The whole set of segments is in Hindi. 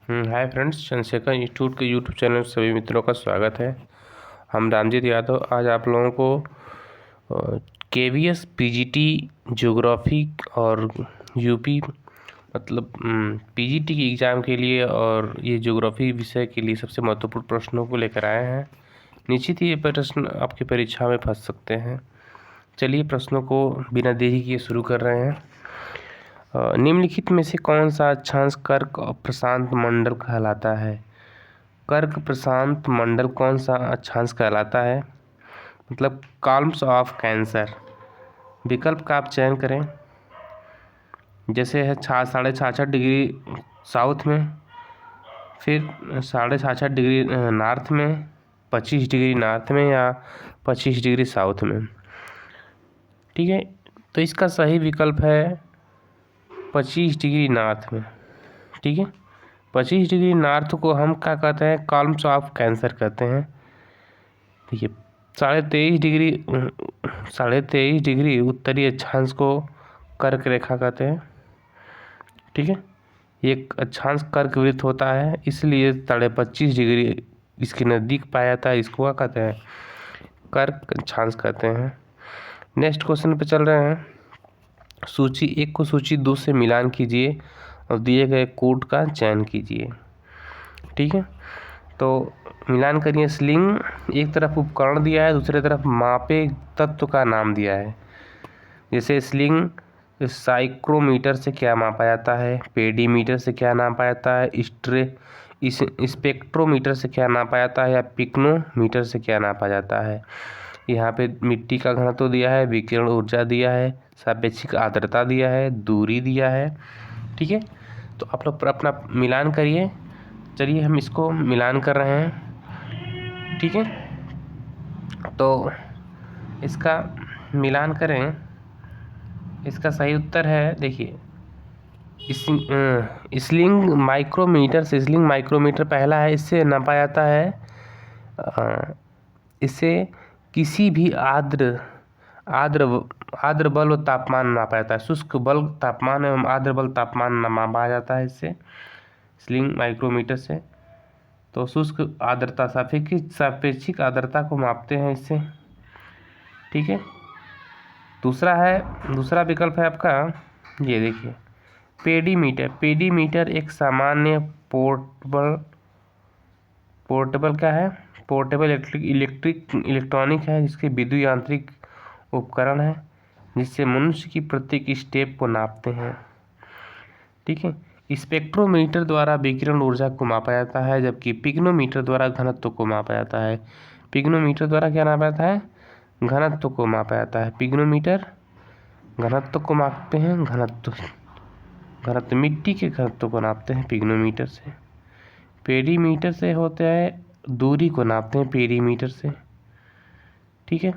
हाय फ्रेंड्स, चंद्रशेखर इंस्टीट्यूट के यूट्यूब चैनल में सभी मित्रों का स्वागत है। हम रामजीत यादव आज आप लोगों को केवीएस पीजीटी ज्योग्राफी और यूपी मतलब पीजीटी की एग्ज़ाम के लिए और ये ज्योग्राफी विषय के लिए सबसे महत्वपूर्ण प्रश्नों को लेकर आए हैं। निश्चित ही ये प्रश्न आपकी परीक्षा में फंस सकते हैं। चलिए प्रश्नों को बिना देरी किए शुरू कर रहे हैं। निम्नलिखित में से कौन सा अक्षांश कर्क प्रशांत मंडल कहलाता है? कर्क प्रशांत मंडल कौन सा अक्षांश कहलाता है? मतलब कॉल्म्स ऑफ कैंसर। विकल्प का आप चयन करें। जैसे है 66.5 डिग्री साउथ में, फिर 66.5 डिग्री नॉर्थ में, 25 डिग्री नॉर्थ में या 25 डिग्री साउथ में। ठीक है, तो इसका सही विकल्प है 25 डिग्री नॉर्थ में। ठीक है, 25 डिग्री नॉर्थ को हम क्या कहते हैं? कॉल्म्स ऑफ कैंसर कहते हैं। देखिए 23.5 डिग्री उत्तरी अक्षांश को कर्क रेखा कहते हैं। ठीक है, एक अक्षांश कर्क वृत्त होता है, इसलिए 25.5 डिग्री इसके नज़दीक पाया जाता है। इसको क्या कहते हैं? कर्क अक्षांश कहते हैं। नेक्स्ट क्वेश्चन पे चल रहे हैं। सूची 1 को सूची 2 से मिलान कीजिए और दिए गए कोड का चयन कीजिए। ठीक है, तो मिलान करिए। स्लिंग एक तरफ उपकरण दिया है, दूसरी तरफ मापे तत्व का नाम दिया है। जैसे स्लिंग साइक्रोमीटर से क्या मापा जाता है, पेडीमीटर से क्या नापा जाता है, स्पेक्ट्रोमीटर से क्या नापा जाता है, या पिक्नोमीटर से क्या नापा जाता है। यहाँ पे मिट्टी का घनत्व दिया है, विकिरण ऊर्जा दिया है, सापेक्षिक आर्द्रता दिया है, दूरी दिया है। ठीक है, तो आप लोग अपना मिलान करिए। चलिए हम इसको मिलान कर रहे हैं। ठीक है, तो इसका मिलान करें। इसका सही उत्तर है, देखिए स्लिंग माइक्रोमीटर पहला है। इससे नापा जाता है, इससे किसी भी आर्द्र बल व तापमान नापा जाता है। शुष्क बल तापमान एवं आर्द्र बल तापमान मापा जाता है इससे, स्लिंग माइक्रोमीटर से। तो शुष्क आर्द्रता सापेक्षिक आर्द्रता को मापते हैं इससे। ठीक है, दूसरा विकल्प है आपका, ये देखिए पेडीमीटर एक सामान्य पोर्टेबल क्या है? पोर्टेबल इलेक्ट्रॉनिक है, जिसके विद्युत यांत्रिक उपकरण है, जिससे मनुष्य की प्रत्येक स्टेप को नापते हैं। ठीक है, स्पेक्ट्रोमीटर द्वारा विकिरण ऊर्जा को मापा जाता है, जबकि पिग्नोमीटर द्वारा घनत्व को मापा जाता है। पिग्नोमीटर द्वारा क्या नापा जाता है? घनत्व को मापा जाता है। पिग्नोमीटर घनत्व को मापते हैं, घनत्व मिट्टी के घनत्व को नापते हैं पिग्नोमीटर से। पेरीमीटर से होता है दूरी को नापते हैं पेरीमीटर से। ठीक है,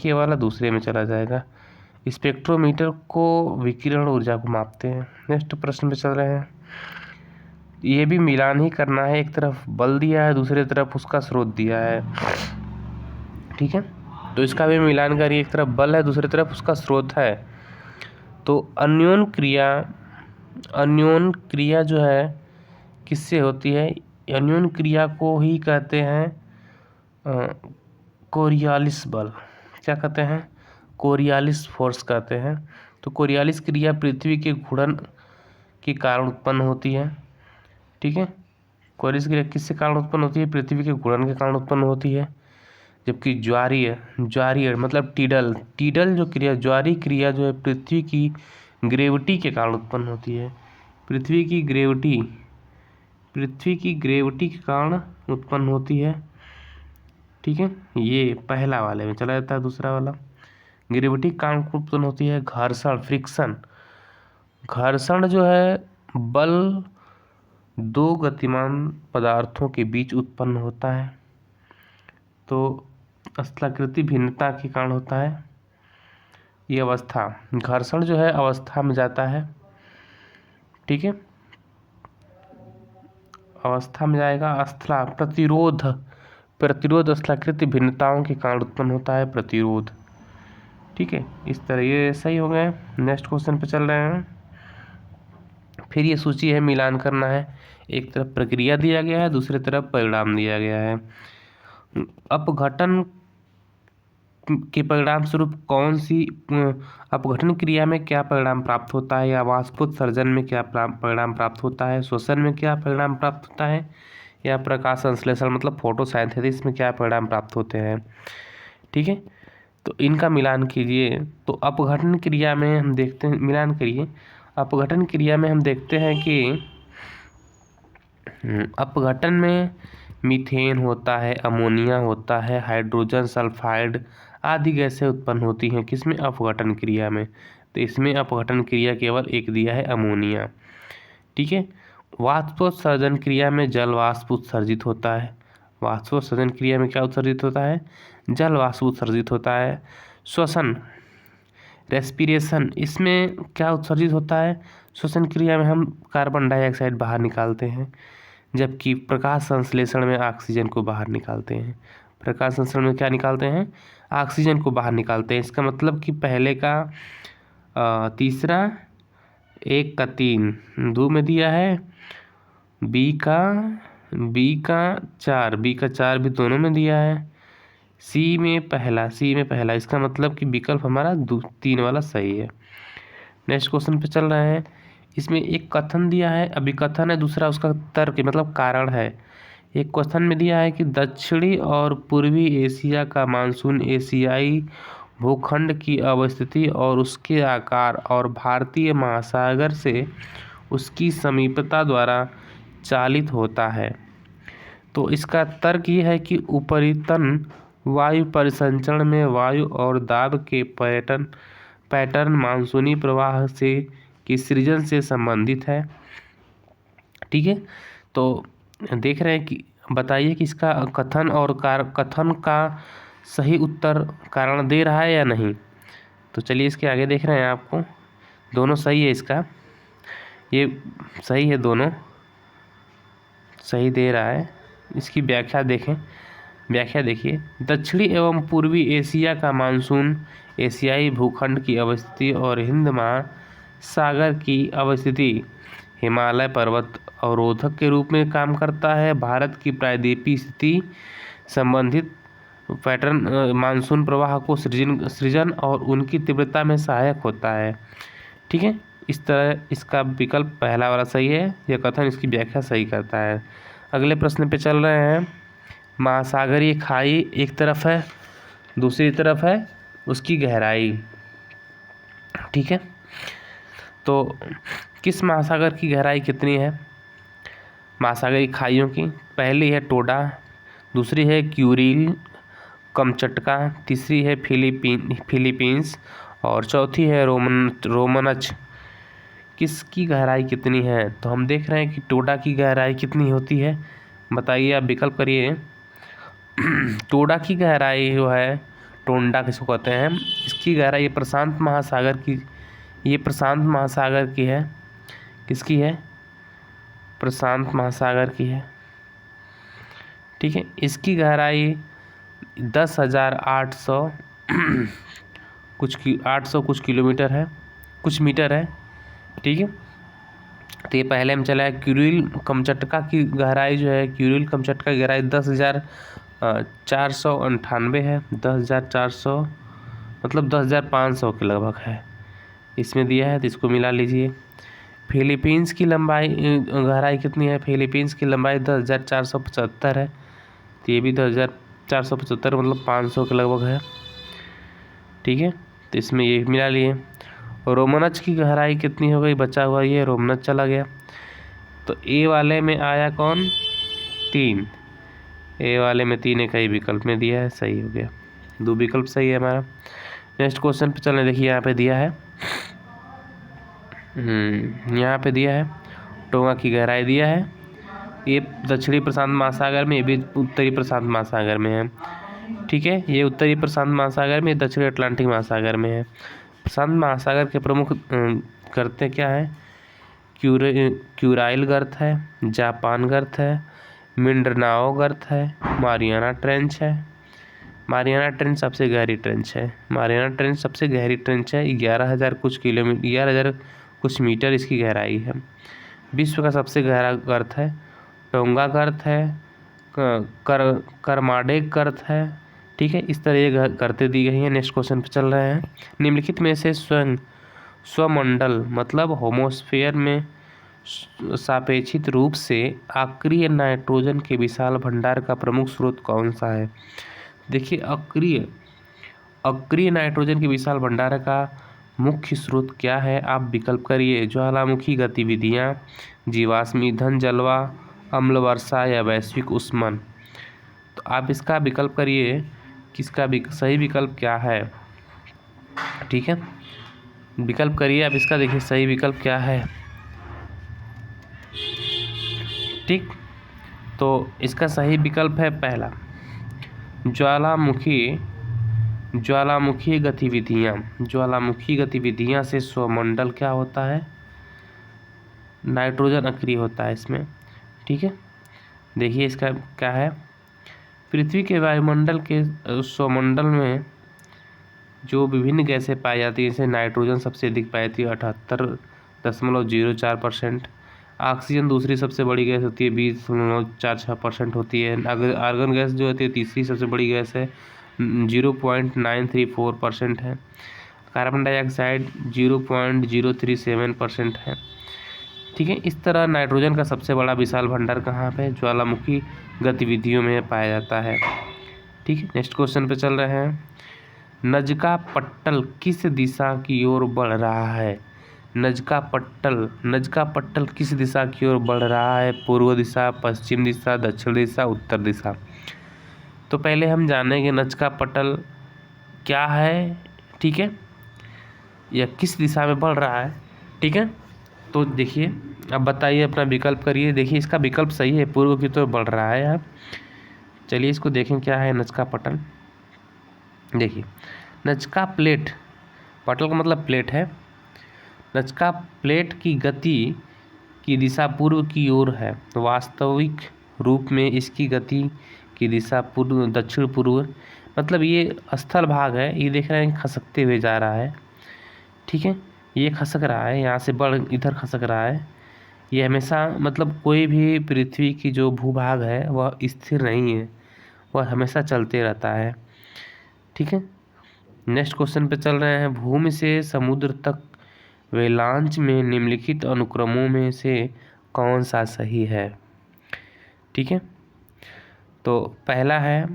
ये वाला दूसरे में चला जाएगा। स्पेक्ट्रोमीटर को विकिरण ऊर्जा को मापते हैं। नेक्स्ट प्रश्न पे चल रहे हैं। ये भी मिलान ही करना है, एक तरफ बल दिया है, दूसरी तरफ उसका स्रोत दिया है। ठीक है, तो इसका भी मिलान करिए। एक तरफ बल है, दूसरी तरफ उसका स्रोत है। तो अन्योन क्रिया जो है किससे होती है? अन्योन क्रिया को ही कहते हैं कोरियालिस बल। क्या कहते हैं? कोरियालिस फोर्स कहते हैं। तो कोरियालिस क्रिया पृथ्वी के घूर्णन के कारण उत्पन्न होती है। ठीक है, कोरियालिस क्रिया किससे कारण उत्पन्न होती है? पृथ्वी के घूर्णन के कारण उत्पन्न होती है। जबकि ज्वारीय मतलब टीडल जो क्रिया, ज्वारीय क्रिया जो है पृथ्वी की ग्रेविटी के कारण उत्पन्न होती है। पृथ्वी की ग्रेविटी के कारण उत्पन्न होती है। ठीक है, ये पहला वाले में चला जाता है। दूसरा वाला ग्रेविटी के कारण उत्पन्न होती है घर्षण जो है बल दो गतिमान पदार्थों के बीच उत्पन्न होता है। तो स्थलाकृति भिन्नता के कारण होता है। ये अवस्था, घर्षण जो है अवस्था में जाता है। ठीक है, अवस्था में जाएगा। प्रतिरोध स्थलाकृति भिन्नताओं के कारण उत्पन्न होता है प्रतिरोध। ठीक है, इस तरह ये सही हो गए। नेक्स्ट क्वेश्चन पे चल रहे हैं। फिर ये सूची है मिलान करना है। एक तरफ प्रक्रिया दिया गया है, दूसरी तरफ परिणाम दिया गया है। अपघटन के परिणाम स्वरूप कौन सी अपघटन क्रिया में क्या परिणाम प्राप्त होता है, या वाष्पोत्सर्जन में क्या परिणाम प्राप्त होता है, श्वसन में क्या परिणाम प्राप्त होता है, या प्रकाश संश्लेषण मतलब फोटोसिंथेसिस में क्या परिणाम प्राप्त होते हैं। ठीक है, तो इनका मिलान कीजिए। तो अपघटन क्रिया में हम देखते हैं, मिलान करिए। अपघटन क्रिया में हम देखते हैं कि अपघटन में मीथेन होता है, अमोनिया होता है, हाइड्रोजन सल्फाइड आदि गैसें उत्पन्न होती हैं। किसमें? अपघटन क्रिया में। तो इसमें अपघटन क्रिया केवल एक दिया है, अमोनिया। ठीक है, वाष्पोत्सर्जन क्रिया में जल वाष्प उत्सर्जित होता है। वाष्पोत्सर्जन क्रिया में क्या उत्सर्जित होता है? जल वाष्प उत्सर्जित होता है। श्वसन रेस्पिरेशन, इसमें क्या उत्सर्जित होता है? श्वसन क्रिया में हम कार्बन डाइऑक्साइड बाहर निकालते हैं, जबकि प्रकाश संश्लेषण में ऑक्सीजन को बाहर निकालते हैं। प्रकाश संश्लेषण में क्या निकालते हैं? ऑक्सीजन को बाहर निकालते हैं। इसका मतलब कि पहले का तीसरा, एक का 3 2 में दिया है, बी का 4, बी का 4 भी दोनों में दिया है, सी में पहला। इसका मतलब कि विकल्प हमारा 3 वाला सही है। नेक्स्ट क्वेश्चन पे चल रहे हैं। इसमें एक कथन दिया है, अभी कथन है, दूसरा उसका तर्क मतलब कारण है। एक क्वेश्चन में दिया है कि दक्षिणी और पूर्वी एशिया का मानसून एशियाई भूखंड की अवस्थिति और उसके आकार और भारतीय महासागर से उसकी समीपता द्वारा चालित होता है। तो इसका तर्क ये है कि उपरितन वायु परिसंचरण में वायु और दाब के पैटर्न मानसूनी प्रवाह से की सृजन से संबंधित है। ठीक है, तो देख रहे हैं कि बताइए कि इसका कथन और कथन का सही उत्तर कारण दे रहा है या नहीं। तो चलिए इसके आगे देख रहे हैं, आपको दोनों सही है, इसका ये सही है, दोनों सही दे रहा है। इसकी व्याख्या देखें, व्याख्या देखिए। दक्षिणी एवं पूर्वी एशिया का मानसून एशियाई भूखंड की अवस्थिति और हिंद महासागर की अवस्थिति हिमालय पर्वत अवरोधक के रूप में काम करता है। भारत की प्रायद्वीपीय स्थिति संबंधित पैटर्न मानसून प्रवाह को सृजन और उनकी तीव्रता में सहायक होता है। ठीक है, इस तरह इसका विकल्प पहला वाला सही है। यह कथन इसकी व्याख्या सही करता है। अगले प्रश्न पे चल रहे हैं। महासागरीय खाई एक तरफ है, दूसरी तरफ है उसकी गहराई। ठीक है, तो किस महासागर की गहराई कितनी है? महासागरीय खाइयों की पहली है टोडा, दूसरी है क्यूरिल कमचटका, तीसरी है फिलीपींस और चौथी है रोमनच। किसकी गहराई कितनी है? तो हम देख रहे हैं कि टोडा की गहराई कितनी होती है, बताइए, आप विकल्प करिए। टोडा की गहराई जो है, टोंडा किसको कहते हैं, इसकी गहराई प्रशांत महासागर की, ये प्रशांत महासागर की है। किसकी है? प्रशांत महासागर की है। ठीक है, इसकी गहराई 10,800 कुछ किलोमीटर है, कुछ मीटर है। ठीक है, तो ये पहले में चला है। क्यूरिल कमचटका की गहराई जो है, क्यूरिल कमचटका की गहराई 10,498 है। 10,400 मतलब 10,500 के लगभग है, इसमें दिया है, तो इसको मिला लीजिए। फिलीपींस की लंबाई गहराई कितनी है? फिलीपींस की लंबाई 10,475 है, तो ये भी 10,475 मतलब 500 के लगभग है। ठीक है, तो इसमें ये मिला लिए। रोमनच की गहराई कितनी हो गई? बचा हुआ ये रोमनच चला गया। तो ए वाले में आया कौन? 3। ए वाले में 3 एक ही विकल्प में दिया है, सही हो गया, 2 विकल्प सही है हमारा। नेक्स्ट क्वेश्चन पे चलने, देखिए यहाँ पे दिया है, यहाँ पे दिया है टोंगा की गहराई दिया है। ये दक्षिणी प्रशांत महासागर में, ये भी उत्तरी प्रशांत महासागर में है। ठीक है, ये उत्तरी प्रशांत महासागर में, दक्षिणी अटलांटिक महासागर में है। प्रशांत महासागर के प्रमुख गर्तें क्या है? क्यूराइल गर्त है, जापान गर्त है, मिंडनाओ गर्त है, मारियाना ट्रेंच है। मारियाना ट्रेंच सबसे गहरी ट्रेंच है। मारियाना ट्रेंच सबसे गहरी ट्रेंच है, 11,000 कुछ मीटर इसकी गहराई है। विश्व का सबसे गहरा गर्त है टोंगा गर्त है, करमाडेक गर्त है। ठीक है, इस तरह ये गर्तें दी गई हैं। नेक्स्ट क्वेश्चन पे चल रहे हैं। निम्नलिखित में से स्वमंडल मतलब होमोस्फेयर में सापेक्षित रूप से अक्रिय नाइट्रोजन के विशाल भंडार का प्रमुख स्रोत कौन सा है? देखिए, अक्रिय नाइट्रोजन के विशाल भंडार का मुख्य स्रोत क्या है? आप विकल्प करिए। ज्वालामुखी गतिविधियाँ, जीवाश्म ईंधन, जलवा, अम्ल वर्षा या वैश्विक ऊष्मन। तो आप इसका विकल्प करिए कि इसका सही विकल्प क्या है। ठीक है, विकल्प करिए आप इसका। देखिए सही विकल्प क्या है। ठीक, तो इसका सही विकल्प है पहला, ज्वालामुखी गतिविधियाँ से स्वमंडल क्या होता है? नाइट्रोजन अक्रिय होता है इसमें। ठीक है, देखिए इसका क्या है। पृथ्वी के वायुमंडल के स्वमंडल में जो विभिन्न गैसें पाई जाती हैं, जैसे नाइट्रोजन सबसे अधिक पाई जाती है 78.04%। ऑक्सीजन दूसरी सबसे बड़ी गैस होती है 20.46% होती है। आर्गन गैस जो होती है तीसरी सबसे बड़ी गैस है 0.934% है। कार्बन डाइऑक्साइड 0.037% है। ठीक है, इस तरह नाइट्रोजन का सबसे बड़ा विशाल भंडार कहाँ पे? ज्वालामुखी गतिविधियों में पाया जाता है। ठीक है, नेक्स्ट क्वेश्चन पे चल रहे हैं। नजका पट्टल किस दिशा की ओर बढ़ रहा है? नजका पट्टल किस दिशा की ओर बढ़ रहा है? पूर्व दिशा, पश्चिम दिशा, दक्षिण दिशा, उत्तर दिशा। तो पहले हम जानेंगे नजका पट्टल क्या है। ठीक है, यह किस दिशा में बढ़ रहा है। ठीक है, तो देखिए अब बताइए, अपना विकल्प करिए। देखिए इसका विकल्प सही है, पूर्व की तरफ बढ़ रहा है। अब चलिए इसको देखें क्या है नजका पट्टल। देखिए नजका प्लेट, पटल का मतलब प्लेट है। नजका प्लेट की गति की दिशा पूर्व की ओर है। वास्तविक रूप में इसकी गति की दिशा पूर्व दक्षिण पूर्व, मतलब ये स्थल भाग है। ये देख रहे हैं खसकते हुए जा रहा है। ठीक है, ये खसक रहा है, यहाँ से बढ़ इधर खसक रहा है। ये हमेशा, मतलब कोई भी पृथ्वी की जो भूभाग है वह स्थिर नहीं है, वह हमेशा चलते रहता है। ठीक है, नेक्स्ट क्वेश्चन पे चल रहे हैं। भूमि से समुद्र तक वेलांच में निम्नलिखित अनुक्रमों में से कौन सा सही है? ठीक है, तो पहला है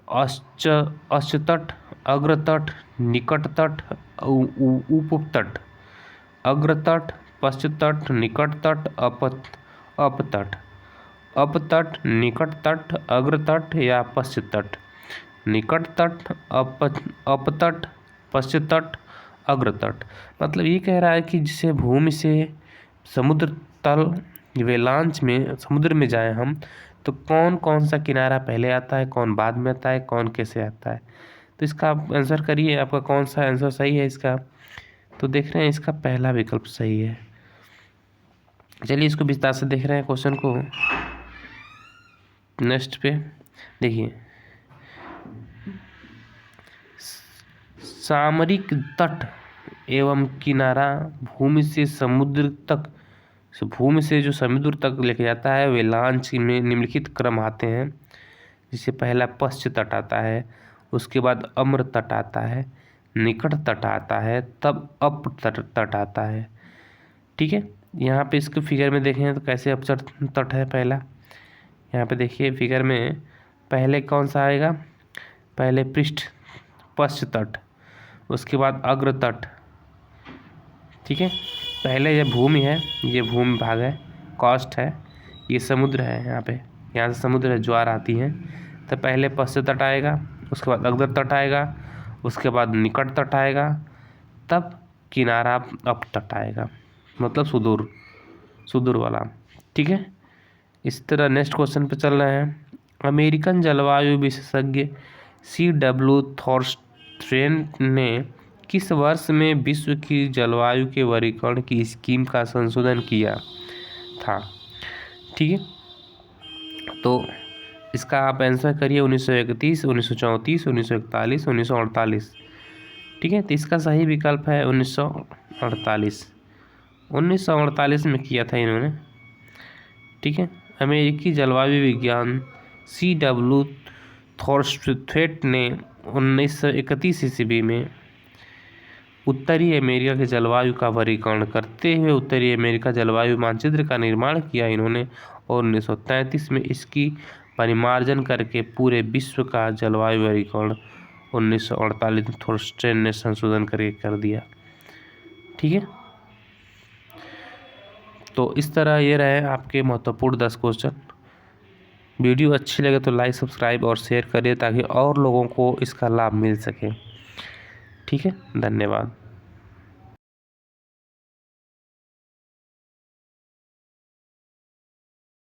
अश्चतट, अग्रतट, निकटतट, उपतट। अग्रतट, पश्चतट, निकटतट, अपतट। अपतट, निकटतट, अग्रतट या पश्चतट। निकटतट, अपतट, पश्चतट, अग्रतट। मतलब ये कह रहा है कि जिसे भूमि से समुद्र तल वेलांच में समुद्र में जाएं हम, तो कौन कौन सा किनारा पहले आता है, कौन बाद में आता है, कौन कैसे आता है। तो इसका आप आंसर करिए, आपका कौन सा आंसर सही है इसका। तो देख रहे हैं इसका पहला विकल्प सही है। चलिए इसको विस्तार से देख रहे हैं क्वेश्चन को। नेक्स्ट पे देखिए, सामरिक तट एवं किनारा भूमि से समुद्र तक, भूमि से जो समुद्र तक लेके जाता है, वेलांच में निम्नलिखित क्रम आते हैं। जिससे पहला पश्च तट आता है, उसके बाद अम्र तट आता है, निकट तट आता है, तब अप तट आता है। ठीक है, यहाँ पे इसको फिगर में देखें तो कैसे अपचर तट है पहला। यहाँ पे देखिए फिगर में पहले कौन सा आएगा, पहले पृष्ठ पश्च तट, उसके बाद अग्र तट। ठीक है, पहले ये भूमि है, ये भूमि भाग है, कॉस्ट है, ये समुद्र है। यहाँ से समुद्र है, ज्वार आती है। तो पहले पश्च तट आएगा, उसके बाद अग्र तट आएगा, उसके बाद निकट तट आएगा, तब किनारा अप तट आएगा, मतलब सुदूर वाला। ठीक है, इस तरह नेक्स्ट क्वेश्चन पे चल रहे हैं। अमेरिकन जलवायु विशेषज्ञ C.W. थॉर्स्टेन ने किस वर्ष में विश्व की जलवायु के वर्गीकरण की स्कीम का संशोधन किया था? ठीक है, तो इसका आप आंसर करिए 1931, 1934, 1941, 1948। ठीक है, तो इसका सही विकल्प है 1948। 1948 में किया था इन्होंने। ठीक है। अमेरिकी जलवायु विज्ञान C.W. थॉर्स्टवेट ने 1931 ईस्वी में उत्तरी अमेरिका के जलवायु का वर्गीकरण करते हुए उत्तरी अमेरिका जलवायु मानचित्र का निर्माण किया इन्होंने, और 1933 में इसकी परिमार्जन करके पूरे विश्व का जलवायु वर्गीकरण 1948 में थॉर्स्टेन ने संशोधन करके कर दिया। ठीक है। तो इस तरह ये रहे आपके महत्वपूर्ण 10 क्वेश्चन। वीडियो अच्छी लगे तो लाइक, सब्सक्राइब और शेयर करिए ताकि और लोगों को इसका लाभ मिल सके। ठीक है, धन्यवाद।